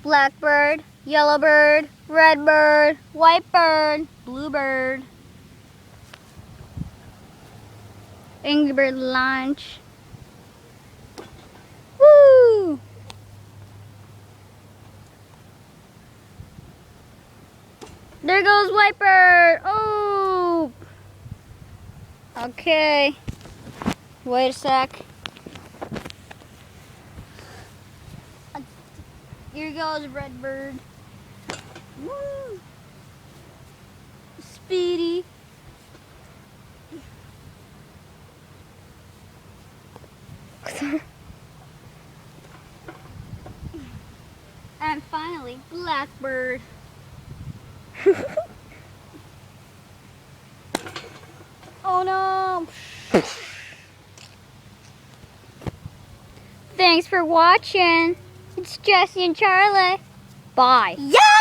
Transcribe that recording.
blackbird, yellowbird, redbird, whitebird, bluebird, Angry Bird lunch. Woo! There goes whitebird. Oh! Okay. Wait a sec. Here goes redbird. Woo! Speedy. And finally, blackbird. Oh no! Thanks for watching. It's Jesse and Charlie. Bye. Yeah!